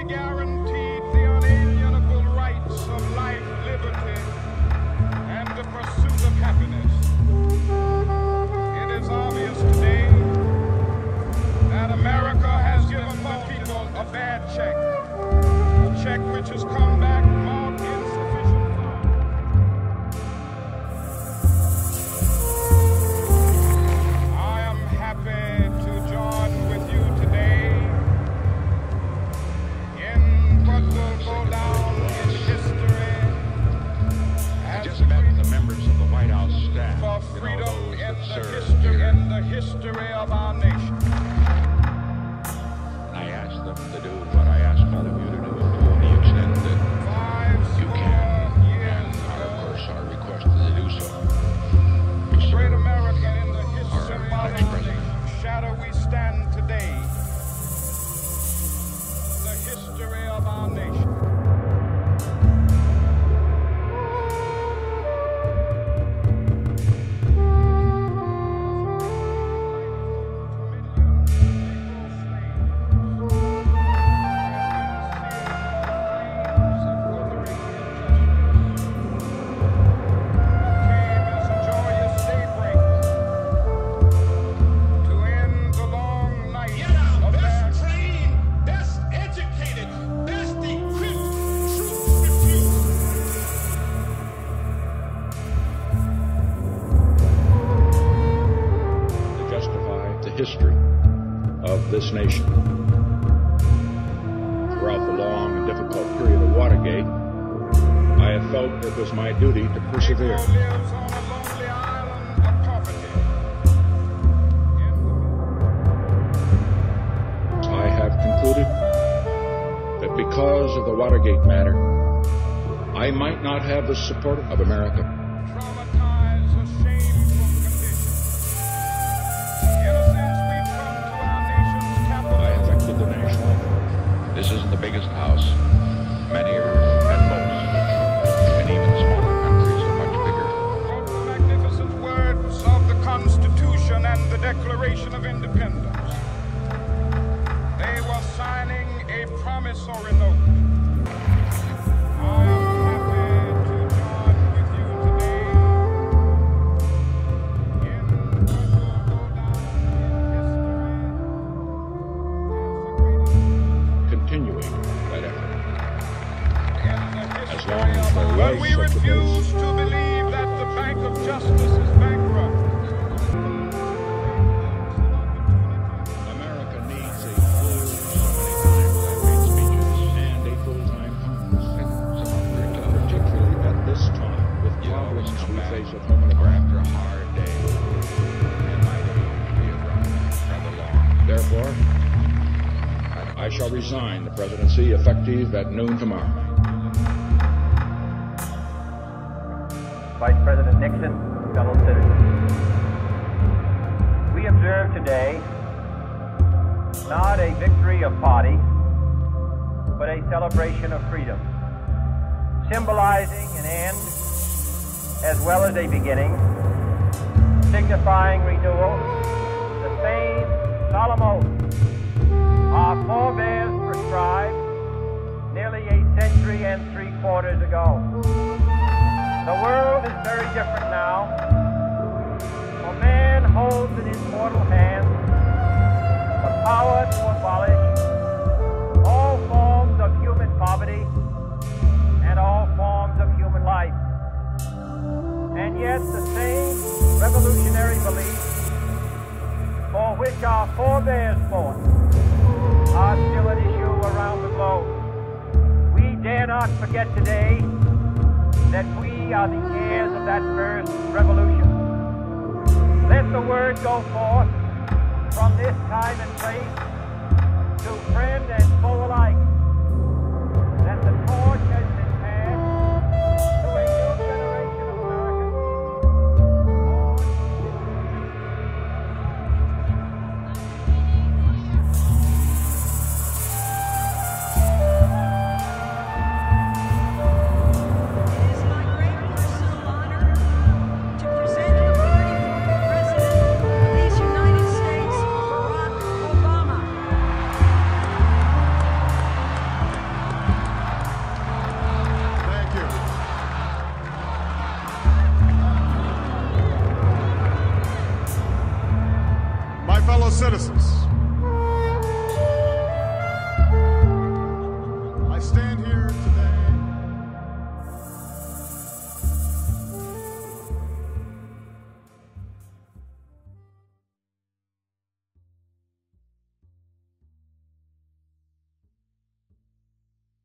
guaranteed the unalienable rights of life, liberty, and the pursuit of happiness. It is obvious today that America has given the people a bad check, a check which has come back marked insufficient funds. I am happy to join with you today in what will go down in history as just met the members of the White House staff for freedom in the history of our nation. I asked them to do what I asked all of you to do, to the extent that you can, and of course are requested to do so. Great American in the history of our nation, shadow we stand today, the history of our nation. History of this nation. Throughout the long and difficult period of Watergate, I have felt it was my duty to persevere. I have concluded that because of the Watergate matter, I might not have the support of America. This isn't the biggest house. Many are at most, and even smaller countries are much bigger. Wrote the magnificent words of the Constitution and the Declaration of Independence. They were signing a promissory note. I am happy to join with you today in what will go down in history. Continuing that effort. As long as there But was we such a refuse place. to believe that the Bank of Justice is bankrupt. America needs a full, and a full-time Congress, particularly at this time with problems we face at home and abroad. After a hard day, it might be rather long. Therefore, I shall resign the presidency effective at noon tomorrow. Vice President Nixon, fellow citizens. We observe today not a victory of party, but a celebration of freedom, symbolizing an end as well as a beginning, signifying renewal, the same solemn oath our forebears prescribed nearly a century and 3/4 ago. The world is very different now, for man holds in his mortal hand the power to abolish all forms of human poverty and all forms of human life. And yet the same revolutionary beliefs for which our forebears fought are still at issue around the globe. We dare not forget today that we are the heirs of that first revolution. Let the word go forth from this time and place to friend and foe alike that the torch has been passed to a new generation of Americans born citizens.